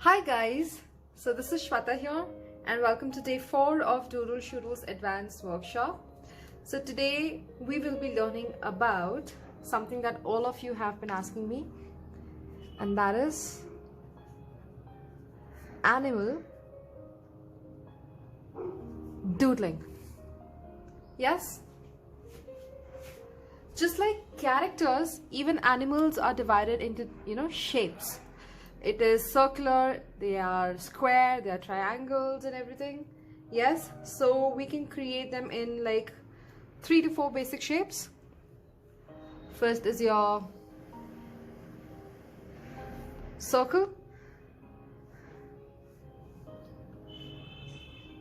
Hi guys, so this is Shweta here and welcome to day 4 of Doodle Shuru's advanced workshop. So today we will be learning about something that all of you have been asking me, and that is animal doodling. Yes? Just like characters, even animals are divided into, shapes. It is circular, they are square, they are triangles and everything. Yes, so we can create them in like 3 to 4 basic shapes. First is your circle,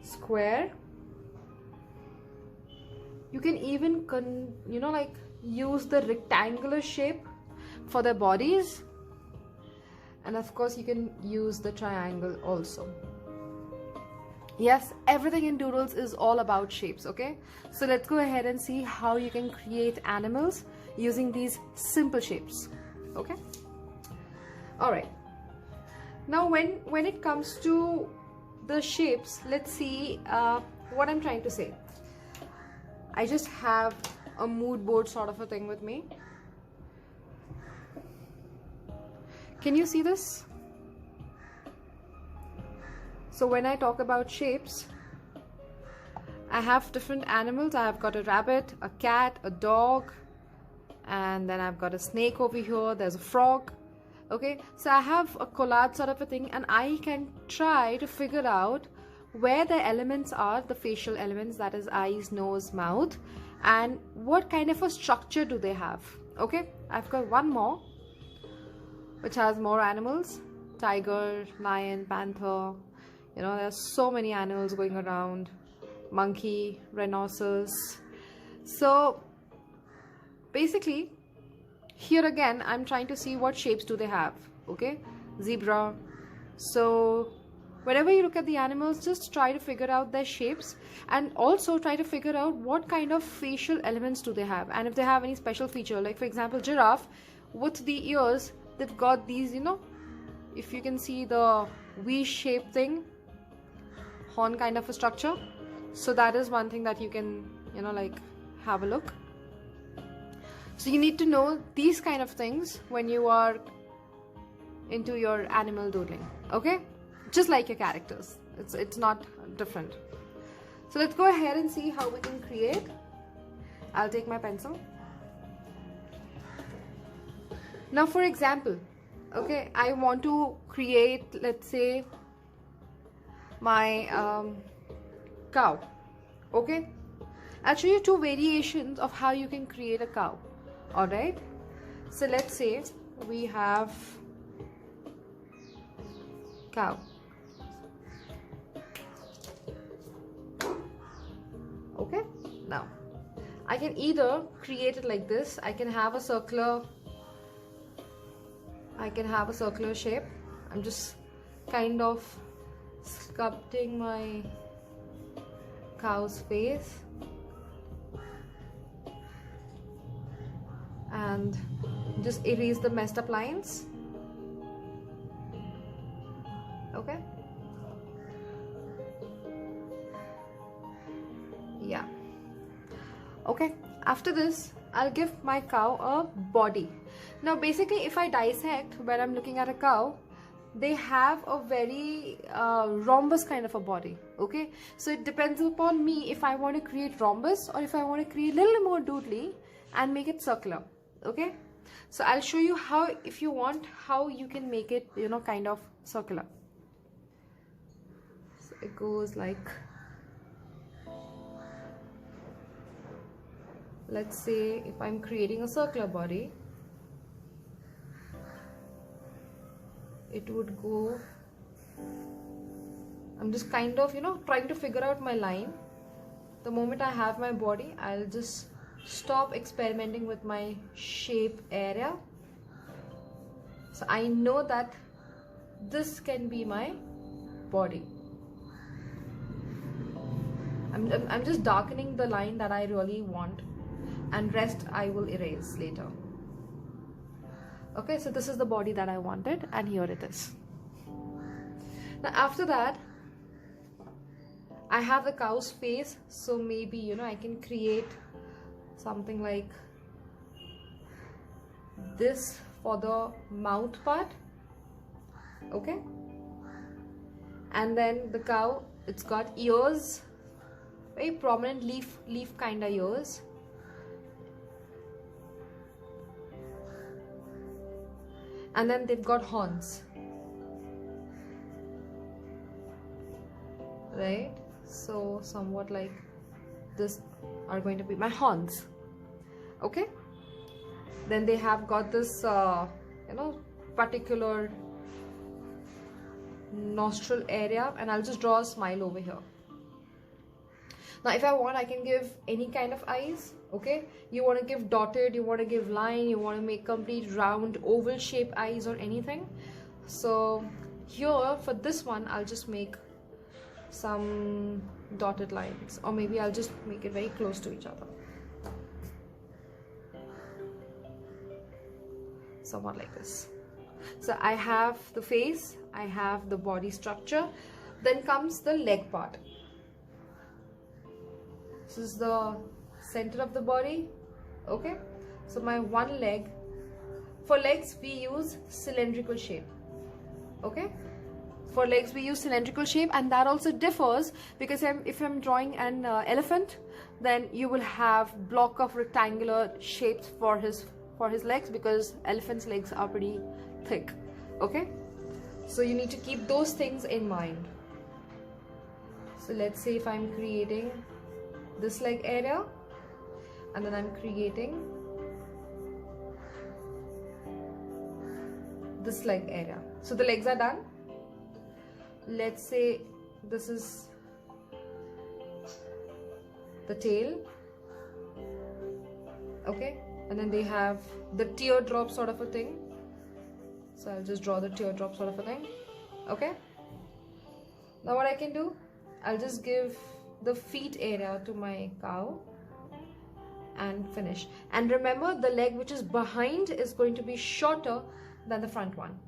square. You can even use the rectangular shape for their bodies. And of course you can use the triangle also. Yes, everything in doodles is all about shapes. Okay, so let's go ahead and see how you can create animals using these simple shapes. Okay, all right, now when it comes to the shapes, let's see what I'm trying to say. I just have a mood board sort of a thing with me. Can you see this? So when I talk about shapes, I have different animals. I have got a rabbit, a cat, a dog, and then I've got a snake over here. There's a frog. Okay, so I have a collage sort of a thing, and I can try to figure out where the elements are, the facial elements, that is eyes, nose, mouth, and what kind of a structure do they have. Okay, I've got one more which has more animals: tiger, lion, panther. There's so many animals going around, monkey, rhinoceros. So basically here again I'm trying to see what shapes do they have. Okay, zebra. So whenever you look at the animals, just try to figure out their shapes, and also try to figure out what kind of facial elements do they have, and if they have any special feature. Like for example, giraffe, with the ears, they've got these, if you can see the V-shaped thing, horn kind of a structure. So that is one thing that you can, have a look. So you need to know these kind of things when you are into your animal doodling. Okay, just like your characters, it's not different. So let's go ahead and see how we can create. I'll take my pencil. Now for example, okay, I want to create, let's say, my cow. Okay, I'll show you 2 variations of how you can create a cow. All right, so let's say we have cow. Okay, now I can either create it like this. I can have a circular shape. I'm just kind of sculpting my cow's face and just erase the messed up lines. Okay, yeah. Okay, after this I'll give my cow a body. Now basically if I dissect, when I'm looking at a cow, they have a very rhombus kind of a body. Okay, so it depends upon me if I want to create rhombus or if I want to create a little more doodly and make it circular. Okay, so I'll show you how, if you want, how you can make it kind of circular. So it goes like, let's say if I'm creating a circular body, it would go, I'm just kind of trying to figure out my line. The moment I have my body, I'll just stop experimenting with my shape area. So I know that this can be my body. I'm just darkening the line that I really want, and rest I will erase later. Okay, so this is the body that I wanted, and here it is. Now after that, I have the cow's face, so maybe, you know, I can create something like this for the mouth part. Okay, and then the cow, it's got ears, very prominent leaf kind of ears. And then they've got horns, right? So somewhat like this are going to be my horns. Okay, then they have got this you know, particular nostril area, and I'll just draw a smile over here. Now if I want, I can give any kind of eyes. Okay, you want to give dotted, you want to give line, you want to make complete round oval shape eyes or anything. So here for this one, I'll just make some dotted lines, or maybe I'll just make it very close to each other, somewhat like this. So I have the face, I have the body structure, then comes the leg part. This is the center of the body. Okay, so my one leg, for legs we use cylindrical shape. Okay, for legs we use cylindrical shape, and that also differs because if I'm drawing an elephant, then you will have block of rectangular shapes for his legs, because elephant's legs are pretty thick. Okay, so you need to keep those things in mind. So let's say if I'm creating this leg area, and then I'm creating this leg area. So the legs are done. Let's say this is the tail. Okay, and then they have the teardrop sort of a thing. So I'll just draw the teardrop sort of a thing. Okay, now what I can do, I'll just give the feet area to my cow and finish. And remember, the leg which is behind is going to be shorter than the front one,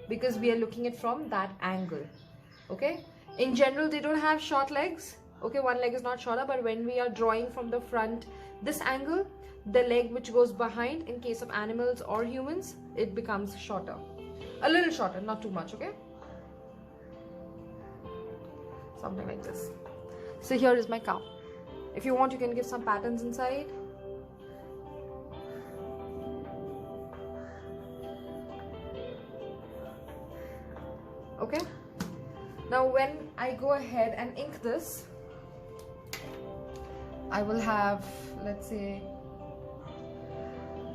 because we are looking at from that angle. Okay, in general they don't have short legs. Okay, one leg is not shorter, but when we are drawing from the front this angle, the leg which goes behind, in case of animals or humans, it becomes shorter, a little shorter, not too much. Okay, something like this. So here is my cow. If you want, you can give some patterns inside. Okay, now when I go ahead and ink this, I will have, let's say,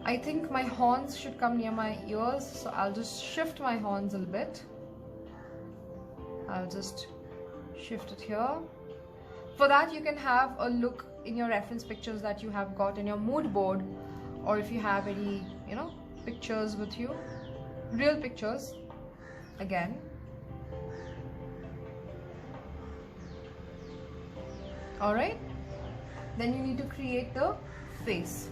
I think my horns should come near my ears, so I'll just shift my horns a little bit. I'll just shift it here. For that, you can have a look in your reference pictures that you have got in your mood board, or if you have any, you know, pictures with you, real pictures again. Alright, then you need to create the face.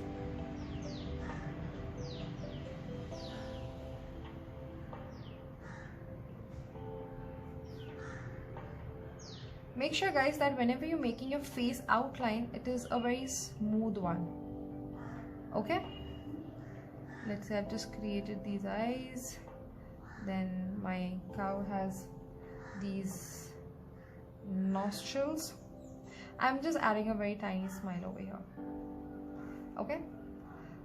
Make sure, guys, that whenever you're making your face outline, it is a very smooth one. Okay, let's say I've just created these eyes, then my cow has these nostrils. I'm just adding a very tiny smile over here. Okay,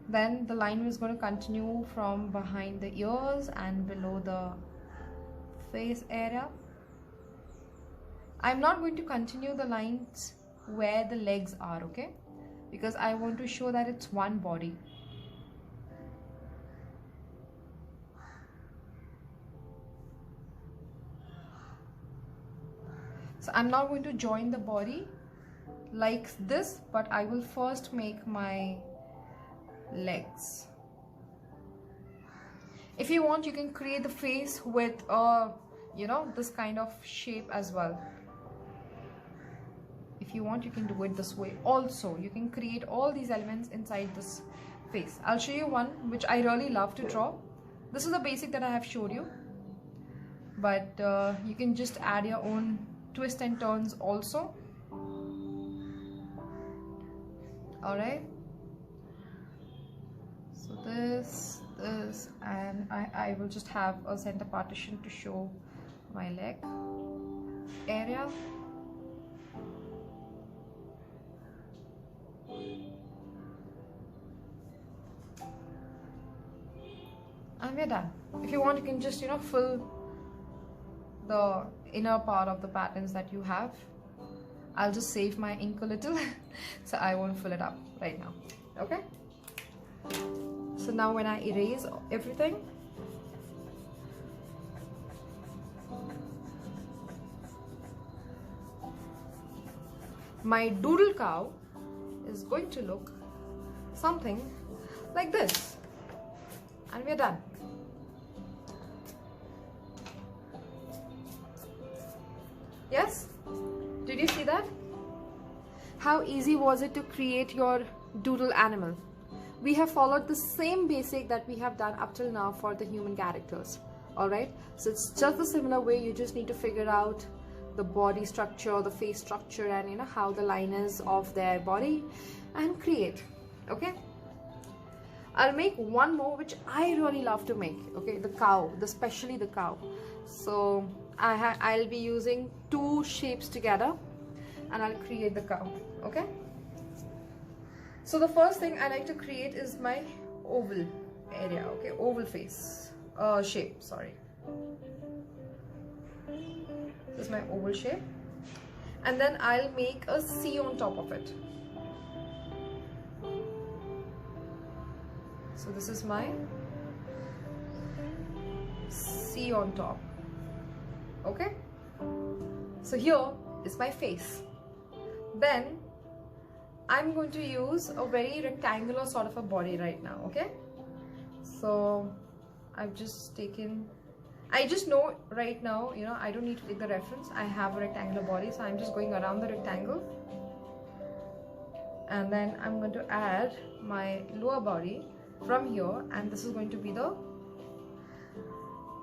then the line is going to continue from behind the ears and below the face area. I'm not going to continue the lines where the legs are, okay, because I want to show that it's one body. So I'm not going to join the body like this, but I will first make my legs. If you want, you can create the face with you know, this kind of shape as well. If you want, you can do it this way also. You can create all these elements inside this face. I'll show you one which I really love to draw. This is the basic that I have showed you. but you can just add your own twists and turns also. Alright, so this, and I will just have a center partition to show my leg area. And we're done. If you want, you can just, you know, fill the inner part of the patterns that you have. I'll just save my ink a little so I won't fill it up right now. Okay, so now when I erase everything, my doodle cow is going to look something like this, and we're done. Yes? Did you see that? How easy was it to create your doodle animal? We have followed the same basic that we have done up till now for the human characters. Alright? So it's just a similar way. You just need to figure out the body structure, the face structure, and you know how the line is of their body, and create. Okay? I'll make one more which I really love to make. Okay, the cow, especially the cow. So I'll be using two shapes together and I'll create the cow. Okay, so the first thing I like to create is my oval area. Okay, oval face shape, sorry. This is my oval shape, and then I'll make a C on top of it. So this is my C on top. Okay, so here is my face. Then I'm going to use a very rectangular sort of a body right now. Okay, so I've just taken, I just know right now, you know, I don't need to take the reference. I have a rectangular body, so I'm just going around the rectangle, and then I'm going to add my lower body from here, and this is going to be the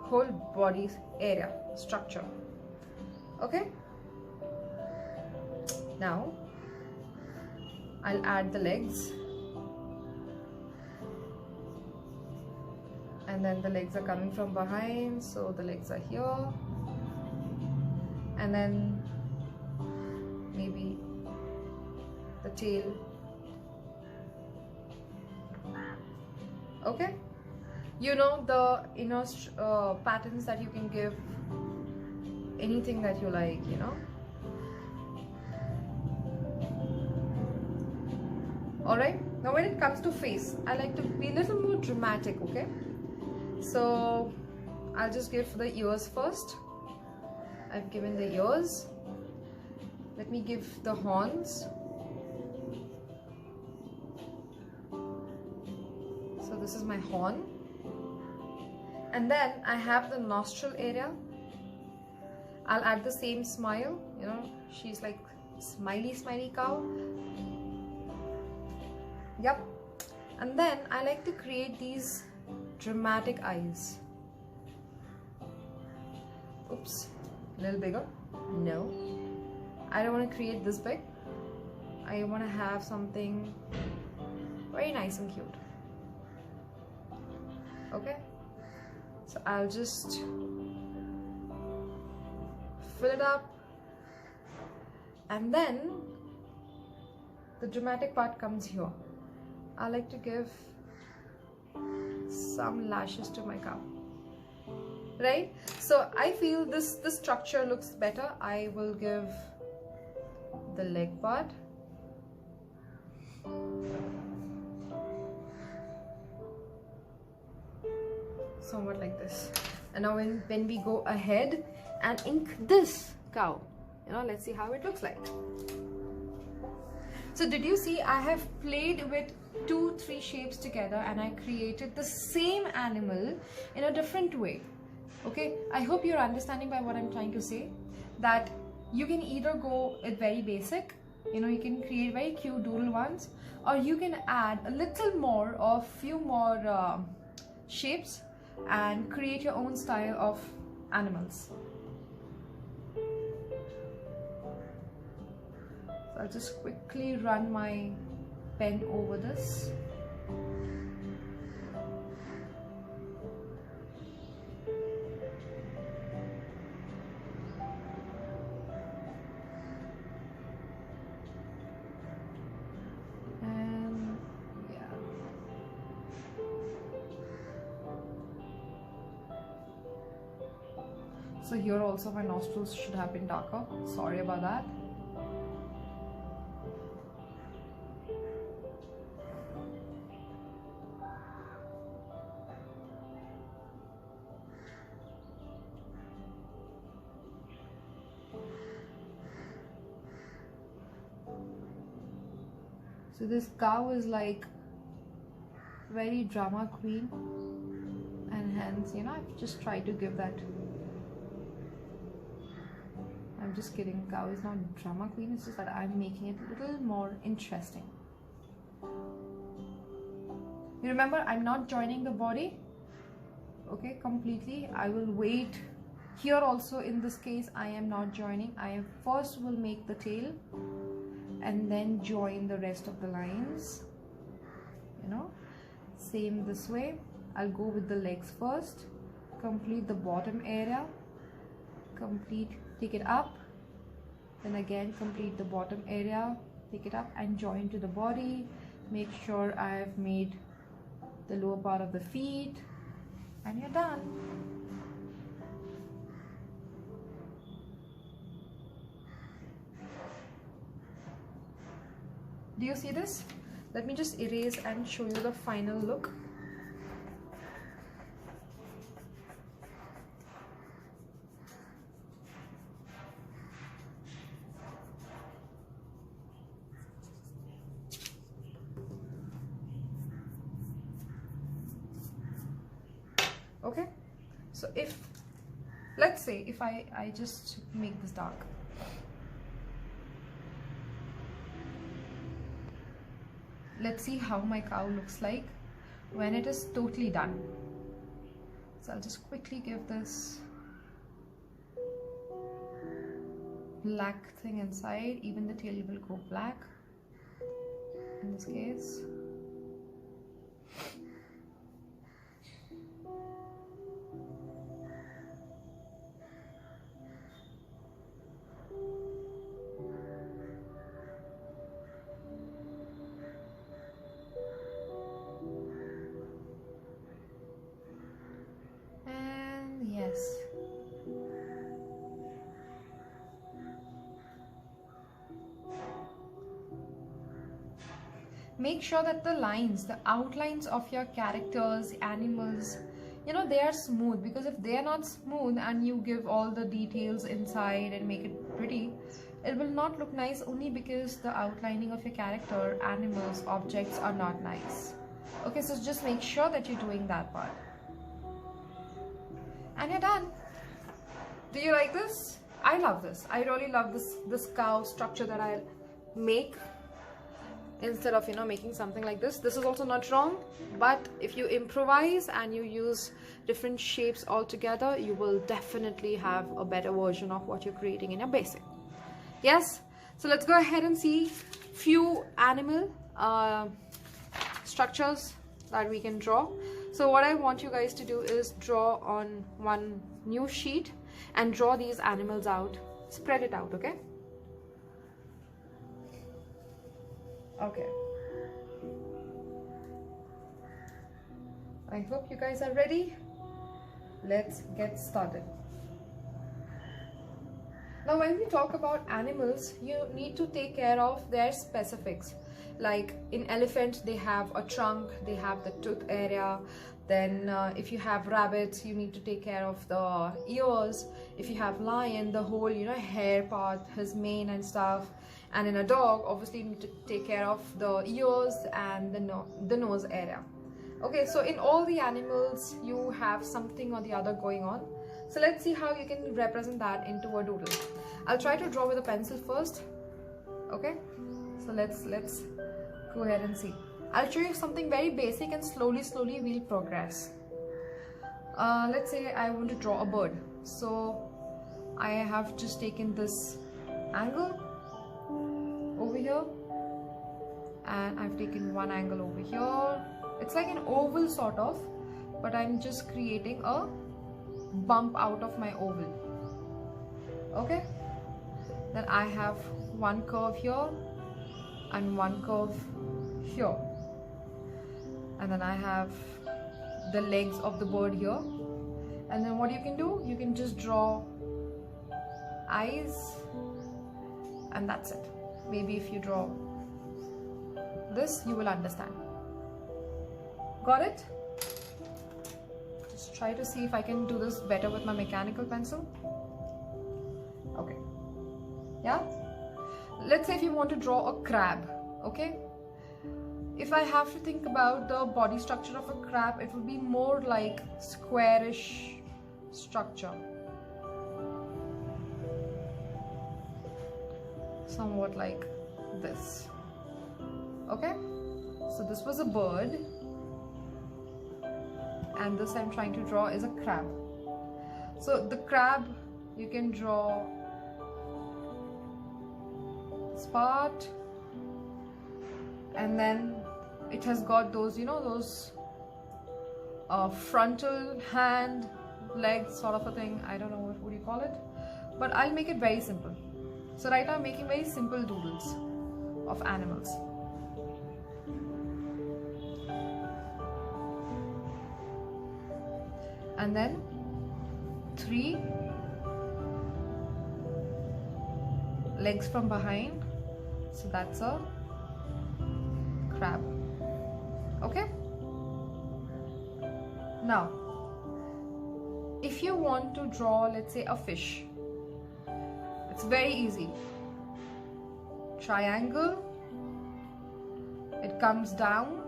whole body area structure. Okay, now I'll add the legs, and then the legs are coming from behind, so the legs are here, and then maybe the tail. Okay, you know the inner patterns that you can give anything that you like, you know. Alright, now when it comes to face, I like to be a little more dramatic. Okay, so I'll just give the ears first. I've given the ears. Let me give the horns. So this is my horn, and then I have the nostril area. I'll add the same smile, you know, she's like smiley cow. Yep, and then I like to create these dramatic eyes. Oops, a little bigger. No, I don't want to create this big. I want to have something very nice and cute. Okay, so I'll just fill it up, and then the dramatic part comes here. I like to give some lashes to my cow, right? So I feel this structure looks better. I will give the leg part, somewhat like this. And now when we go ahead and ink this cow, you know, let's see how it looks like. So did you see I have played with 2-3 shapes together, and I created the same animal in a different way. Okay, I hope you're understanding by what I'm trying to say, that you can either go with very basic, you know, you can create very cute doodle ones, or you can add a little more of few more shapes and create your own style of animals. So I'll just quickly run my pen over this. And yeah. So here also my nostrils should have been darker. Sorry about that. So this cow is like very drama queen, and hence, you know, I've just tried to give that. I'm just kidding, cow is not drama queen, it's just that I'm making it a little more interesting. You remember, I'm not joining the body, okay, completely. I will wait. Here also in this case, I am not joining. I first will make the tail and then join the rest of the lines, you know. Same this way. I'll go with the legs first, complete the bottom area, take it up, then again complete the bottom area, take it up and join to the body. Make sure I've made the lower part of the feet, and you're done. Do you see this? Let me just erase and show you the final look. Okay, so if, let's say if I just make this dark. Let's see how my cow looks like when it is totally done. So I'll just quickly give this black thing inside. Even the tail will go black in this case. Yes. Make sure that the lines, the outlines of your characters, animals, you know, they are smooth, because if they are not smooth and you give all the details inside and make it pretty, it will not look nice, only because the outlining of your character, animals, objects are not nice. Okay, so just make sure that you're doing that part. And you're done. Do you like this? I love this. I really love this cow structure that I'll make instead of, you know, making something like this. This is also not wrong, but if you improvise and you use different shapes altogether, you will definitely have a better version of what you're creating in your basic. Yes, so let's go ahead and see few animal structures that we can draw. So what I want you guys to do is draw on one new sheet and draw these animals out. Spread it out, okay? Okay. I hope you guys are ready. Let's get started. Now, when we talk about animals, you need to take care of their specifics. Like in elephant, they have a trunk, they have the tooth area. Then if you have rabbits, you need to take care of the ears. If you have lion, the whole, you know, hair part, his mane and stuff. And in a dog, obviously you need to take care of the ears and the nose area. Okay, so in all the animals, you have something or the other going on. So let's see how you can represent that into a doodle. I'll try to draw with a pencil first. Okay, so let's go ahead and see. I'll show you something very basic and slowly we'll progress. Let's say I want to draw a bird. So I have just taken this angle over here, and I've taken one angle over here. It's like an oval sort of, but I'm just creating a bump out of my oval. Okay, then I have one curve here and one curve here, and then I have the legs of the bird here. And then what you can do, you can just draw eyes, and that's it. Maybe if you draw this, you will understand. Got it? Just try to see if I can do this better with my mechanical pencil. Okay, yeah. Let's say if you want to draw a crab, okay? If I have to think about the body structure of a crab, it will be more like squarish structure, somewhat like this. Okay, so this was a bird, and this I'm trying to draw is a crab. So the crab, you can draw this part, and then it has got those, you know, those frontal hand, legs sort of a thing. I don't know what would you call it, but I'll make it very simple. So right now I'm making very simple doodles of animals. And then 3 legs from behind, so that's a crab. Okay, now if you want to draw, let's say, a fish, it's very easy. Triangle, it comes down,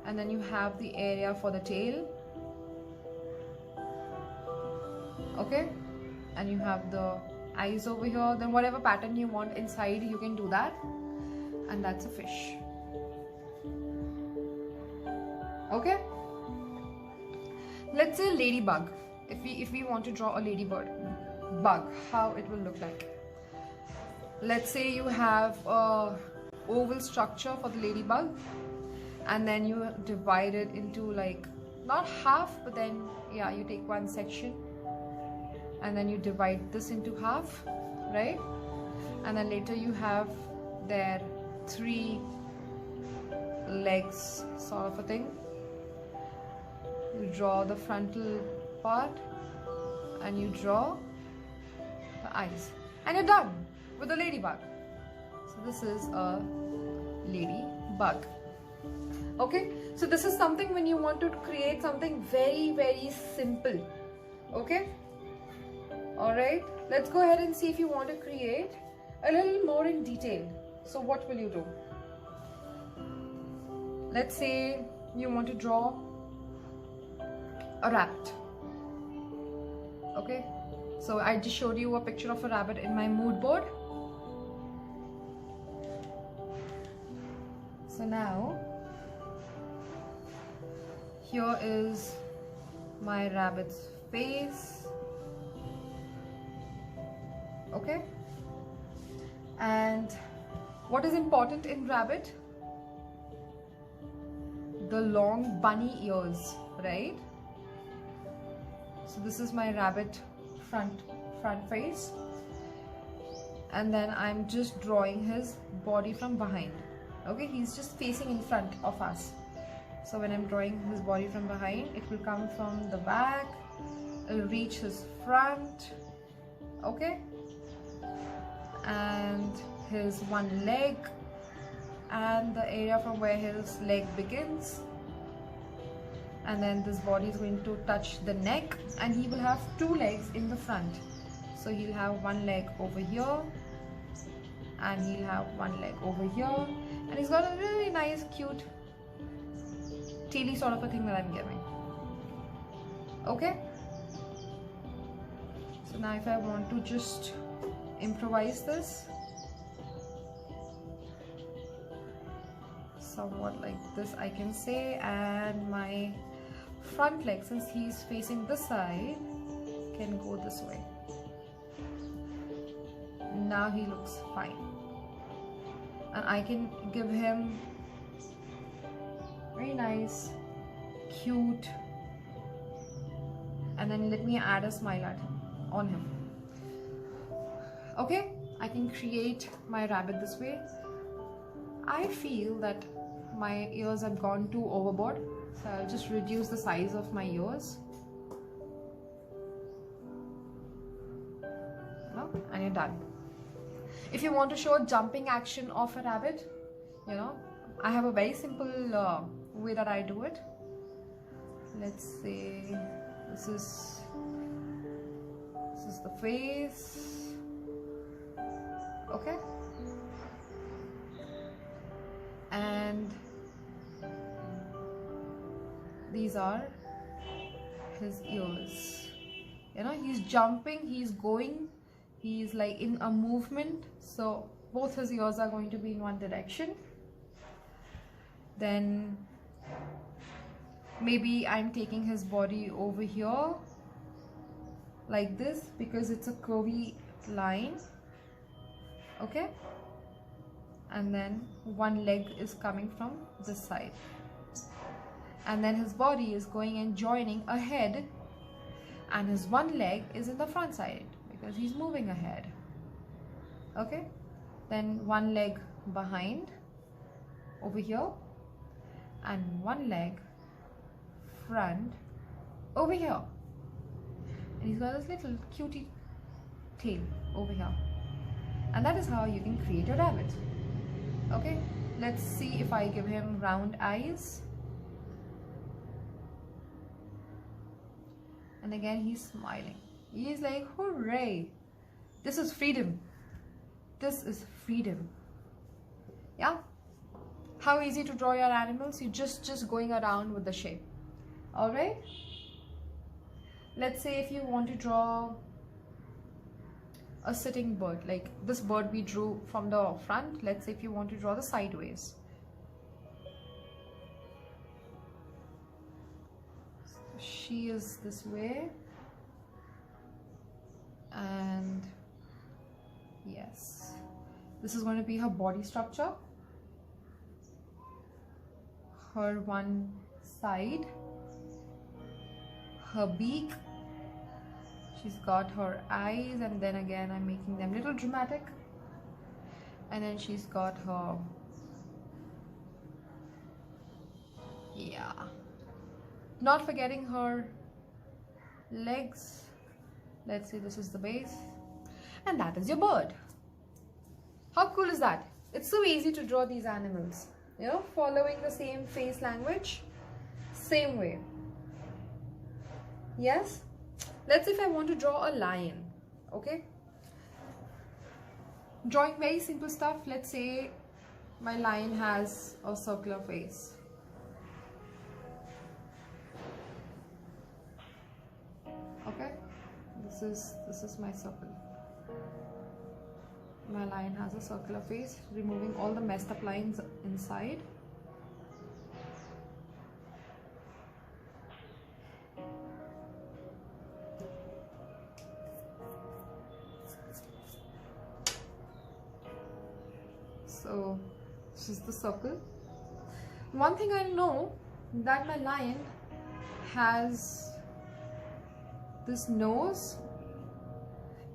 and then you have the area for the tail. Okay, and you have the eyes over here. Then whatever pattern you want inside, you can do that, and that's a fish. Okay, let's say ladybug. If we want to draw a ladybird bug, how it will look like. Let's say you have a oval structure for the ladybug, and then you divide it into, like, not half, but then yeah, you take one section and then you divide this into half, right? And then later you have their 3 legs sort of a thing. You draw the frontal part and you draw the eyes, and you're done with the ladybug. So this is a ladybug. Okay, so this is something when you want to create something very, very simple. Okay, all right, let's go ahead and see if you want to create a little more in detail. So what will you do? Let's say you want to draw a rabbit. Okay, so I just showed you a picture of a rabbit in my mood board. So now here is my rabbit's face. Okay, and what is important in rabbit? The long bunny ears, right? So this is my rabbit front face, and then I'm just drawing his body from behind. Okay, he's just facing in front of us. So when I'm drawing his body from behind, it will come from the back, it'll reach his front. Okay, and his one leg and the area from where his leg begins, and then this body is going to touch the neck, and he will have 2 legs in the front. So he'll have one leg over here, and he'll have one leg over here, and he's got a really nice cute taily sort of a thing that I'm giving. Okay, so now if I want to just improvise this somewhat like this, I can say, and my front leg, since he's facing this side, can go this way. Now he looks fine. And I can give him very nice, cute, and then let me add a smile at him, on him. Okay, I can create my rabbit this way. I feel that my ears have gone too overboard, so I'll just reduce the size of my ears. No? And you're done. If you want to show jumping action of a rabbit, you know, I have a very simple way that I do it. Let's say this is the face. Okay, and these are his ears. You know, he's jumping, he's going, he's like in a movement, so both his ears are going to be in one direction. Then maybe I'm taking his body over here like this because it's a curvy line. Okay, and then one leg is coming from this side, and then his body is going and joining ahead, and his one leg is in the front side because he's moving ahead. Okay, then one leg behind over here, and one leg front over here, and he's got this little cutie tail over here. And that is how you can create a rabbit. Okay, let's see if I give him round eyes. And again, he's smiling. He's like, hooray! This is freedom. This is freedom. Yeah? How easy to draw your animals? You're just going around with the shape. Alright? Let's say if you want to draw a sitting bird, like this bird we drew from the front. Let's say if you want to draw the sideways. So she is this way, and yes, this is going to be her body structure, her one side, her beak. She's got her eyes, and then again I'm making them a little dramatic, and then she's got her, yeah, not forgetting her legs. Let's say this is the base, and that is your bird. How cool is that? It's so easy to draw these animals, you know, following the same face language, same way. Yes. Let's say if I want to draw a lion. Okay, drawing very simple stuff. Let's say my lion has a circular face. Okay, this is my circle. My lion has a circular face, removing all the messed up lines inside. So this is the circle. One thing I know, that my lion has this nose,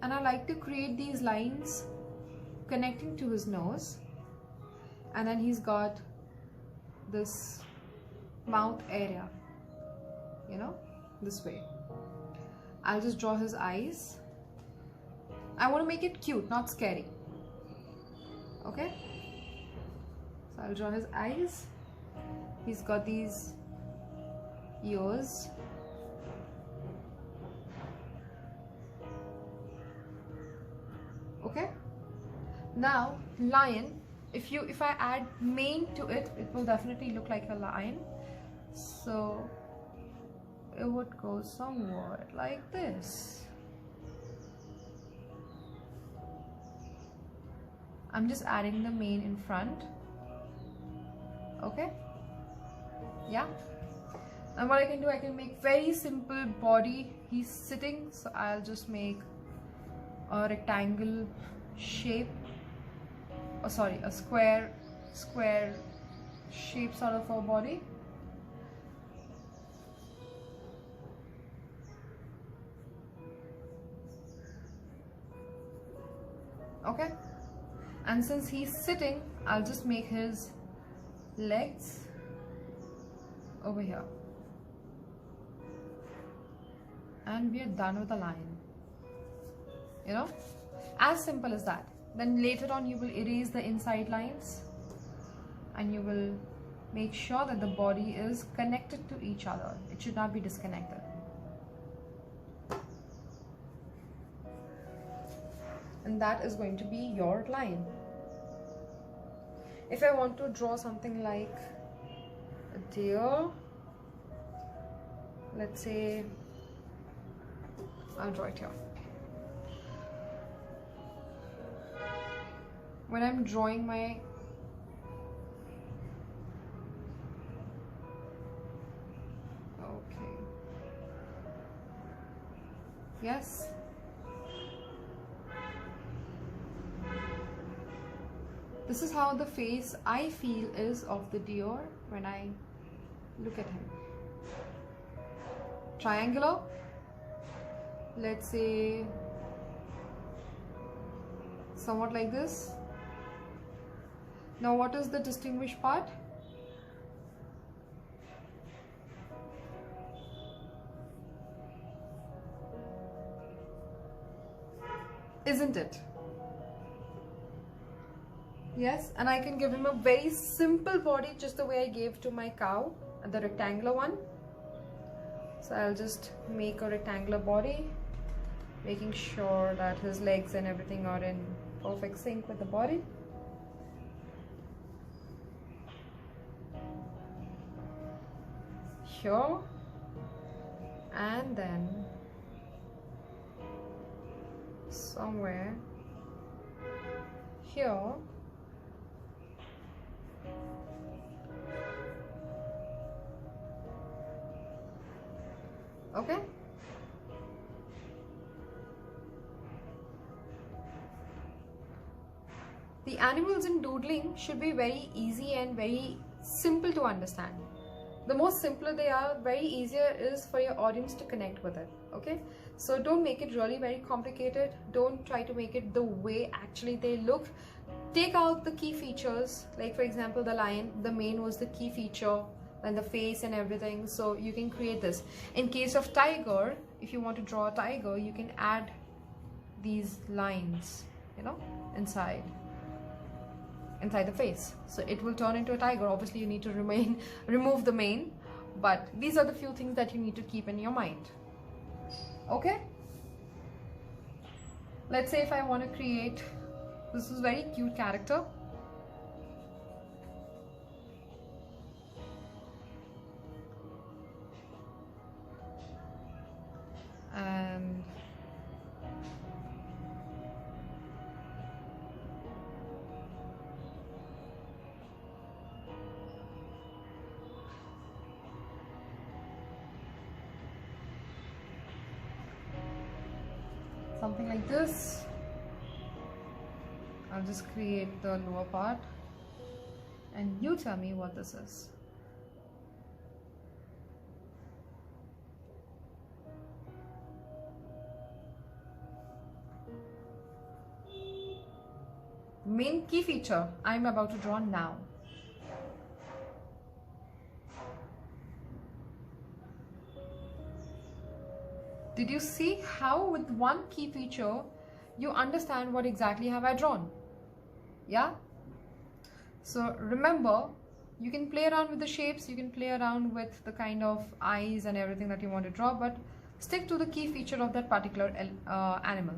and I like to create these lines connecting to his nose, and then he's got this mouth area, you know, this way. I'll just draw his eyes. I want to make it cute, not scary. Okay, so I'll draw his eyes. He's got these ears. Okay, now lion, if I add mane to it, it will definitely look like a lion. So it would go somewhat like this. I'm just adding the mane in front. Okay, yeah. And what I can do, I can make very simple body he's sitting, so I'll just make a rectangle shape, oh sorry, a square shape sort of a body. Okay, and since he's sitting, I'll just make his legs over here, and we are done with the lion. You know, as simple as that. Then later on you will erase the inside lines and you will make sure that the body is connected to each other. It should not be disconnected. And that is going to be your line. If I want to draw something like a deer, let's say, I'll draw it here. When I'm drawing my yes, this is how the face I feel is of the deer when I look at him. Triangular, let's say somewhat like this. Now what is the distinguished part? Isn't it? Yes, and I can give him a very simple body just the way I gave to my cow, the rectangular one. So I'll just make a rectangular body, making sure that his legs and everything are in perfect sync with the body. Here, and then somewhere here. Okay. The animals in doodling should be very easy and very simple to understand. The more simpler they are, very easier is for your audience to connect with it. Okay, so don't make it really very complicated. Don't try to make it the way actually they look. Take out the key features, like for example the lion, the mane was the key feature, and the face and everything, so you can create this. In case of tiger, if you want to draw a tiger, you can add these lines, you know, inside the face, so it will turn into a tiger. Obviously you need to remove the mane, but these are the few things that you need to keep in your mind. Okay, let's say if I want to create, this is very cute character. And something like this. I'll just create the lower part and you tell me what this is. Main key feature I'm about to draw now. Did you see how with one key feature you understand what exactly have I drawn? Yeah? So remember, you can play around with the shapes, you can play around with the kind of eyes and everything that you want to draw, but stick to the key feature of that particular animal.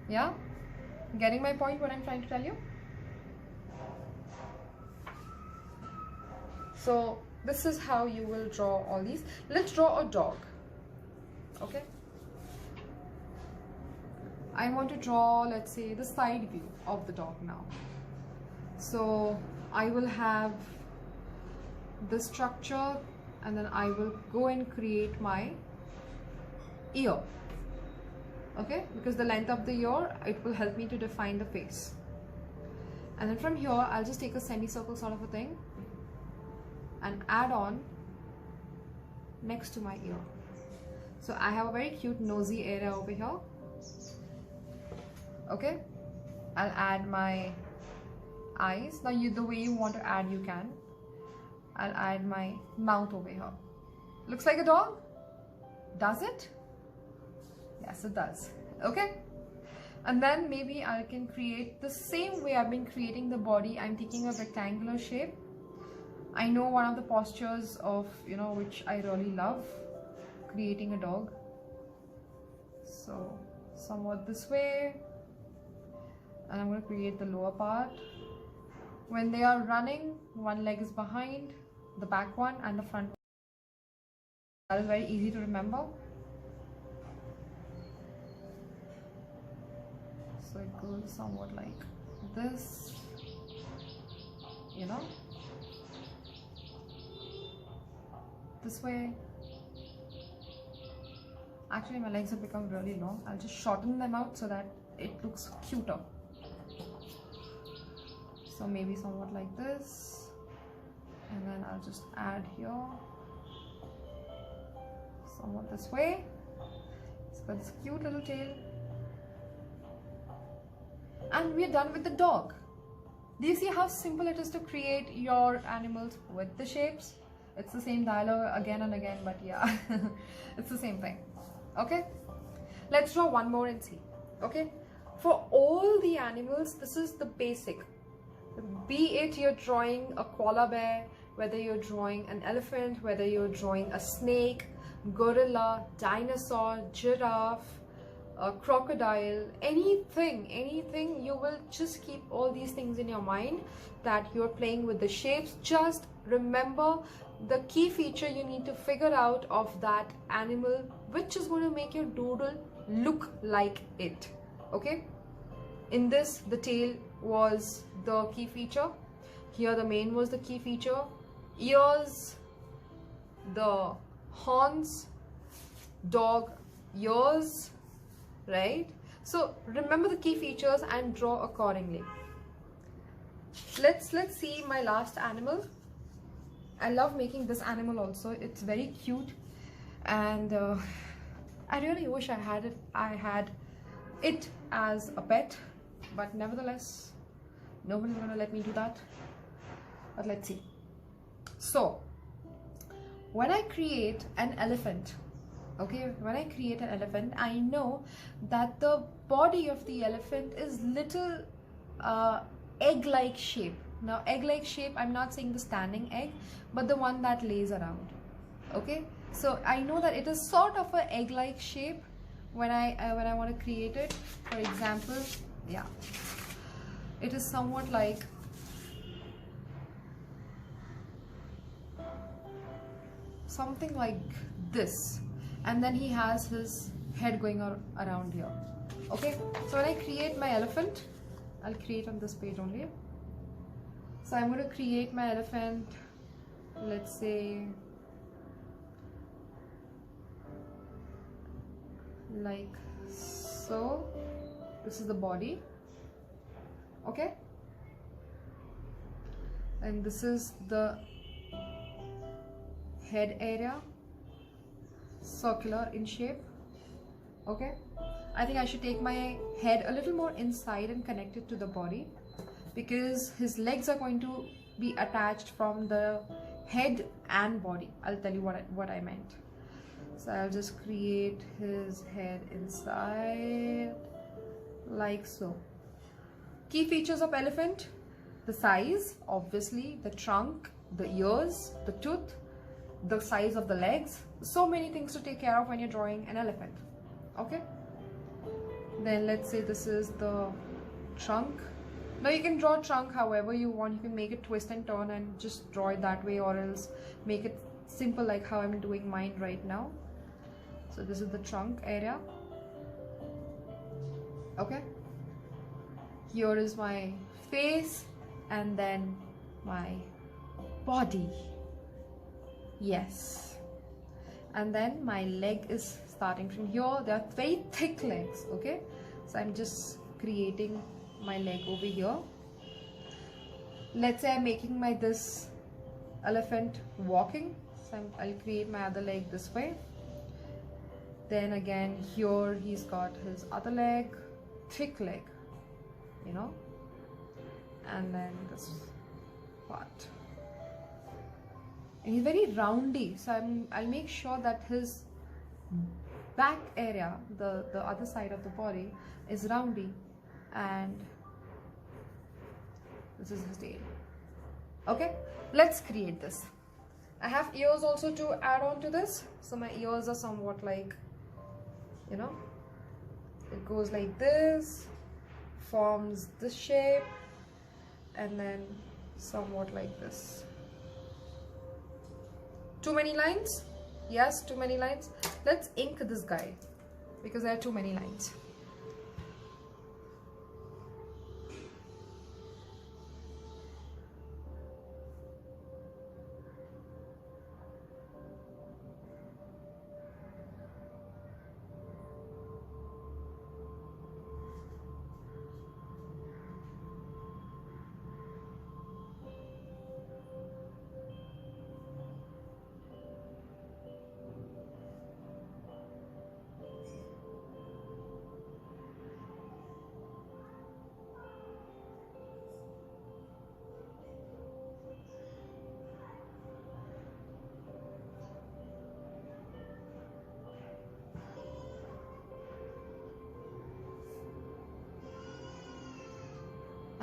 Yeah? Getting my point, what I'm trying to tell you? So this is how you will draw all these. Let's draw a dog. Okay, I want to draw, let's say, the side view of the dog now. So I will have this structure and then I will go and create my ear. Okay, because the length of the ear, it will help me to define the face. And then from here, I'll just take a semicircle sort of a thing and add on next to my ear. So I have a very cute nosy area over here. Okay, I'll add my eyes. Now the way you want to add, you can. I'll add my mouth over here. Looks like a dog? Does it? Yes, it does. Okay. And then maybe I can create the same way I've been creating the body. I'm taking a rectangular shape. I know one of the postures of, which I really love, creating a dog. So somewhat this way. And I'm going to create the lower part. When they are running, one leg is behind, the back one and the front one. That is very easy to remember. So it goes somewhat like this, this way. Actually, my legs have become really long. I'll just shorten them out so that it looks cuter. So maybe somewhat like this, and then I'll just add here, somewhat this way. It's got this cute little tail. And we're done with the dog. Do you see how simple it is to create your animals with the shapes? It's the same dialogue again and again, but yeah, it's the same thing. Okay, let's draw one more and see. Okay, for all the animals, this is the basic. Be it you're drawing a koala bear, whether you're drawing an elephant, whether you're drawing a snake, gorilla, dinosaur, giraffe, a crocodile, anything, you will just keep all these things in your mind that you're playing with the shapes. Just remember the key feature you need to figure out of that animal, which is going to make your doodle look like it. Okay, in this, the tail was the key feature. Here the mane was the key feature. Ears, the horns, dog ears, right? So remember the key features and draw accordingly. Let's see my last animal. I love making this animal also. It's very cute, and I really wish I had it as a pet, but nevertheless nobody's gonna let me do that. But let's see. So when I create an elephant, okay, I know that the body of the elephant is little egg-like shape. Now egg-like shape, I'm not saying the standing egg, but the one that lays around. Okay, so I know that it is sort of an egg-like shape when I want to create it. For example, yeah, it is somewhat like something like this, and then he has his head going around here. Okay, so when I create my elephant, I'll create on this page only. So I'm going to create my elephant, let's say like so. This is the body, okay, and this is the head area, circular in shape. Okay, I think I should take my head a little more inside and connect it to the body, because his legs are going to be attached from the head and body. I'll tell you what I meant. So I'll just create his head inside like so. Key features of elephant: the size, obviously, the trunk, the ears, the tooth, the size of the legs. So many things to take care of when you're drawing an elephant. Okay, then let's say this is the trunk. Now you can draw trunk however you want. You can make it twist and turn and just draw it that way, or else make it simple like how I'm doing mine right now. So this is the trunk area. Okay, here is my face and then my body. Yes, and then my leg is starting from here. They are very thick legs, okay? So I'm just creating my leg over here. Let's say I'm making my this elephant walking, so I'll create my other leg this way. Then again here he's got his other leg, thick leg, you know, and then this part. And he's very roundy, so I'll make sure that his back area, the other side of the body, is roundy, and this is his tail. Okay, let's create this. I have ears also to add on to this, so my ears are somewhat like, you know, it goes like this, forms this shape, and then somewhat like this. Too many lines? Yes, too many lines. Let's ink this guy because there are too many lines.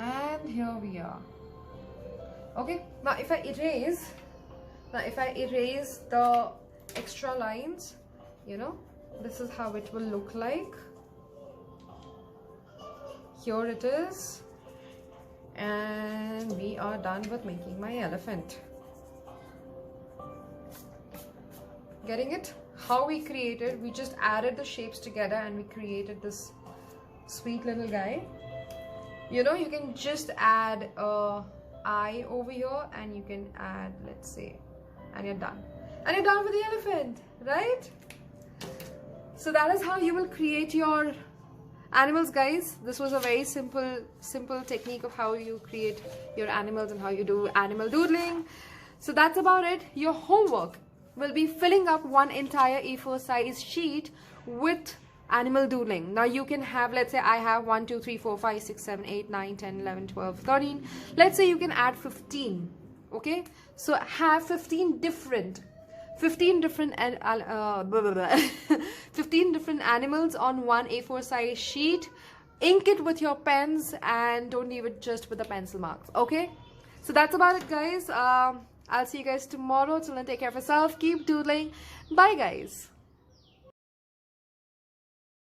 And here we are. Okay, now if I erase the extra lines, you know, this is how it will look like. Here it is, and we are done with making my elephant. Getting it? How we created, we just added the shapes together and we created this sweet little guy. You know, you can just add a eye over here, and you can add, let's say, and you're done. And you're done with the elephant, right? So that is how you will create your animals, guys. This was a very simple technique of how you create your animals and how you do animal doodling. So that's about it. Your homework will be filling up one entire A4 size sheet with animal doodling. Now you can have, let's say I have 1 2 3 4 5 6 7 8 9 10 11 12 13. Let's say you can add 15. Okay, so have 15 different 15 different animals on one A4 size sheet. Ink it with your pens and don't leave it just with the pencil marks. Okay, so that's about it, guys. I'll see you guys tomorrow. Till then, take care of yourself, keep doodling. Bye, guys.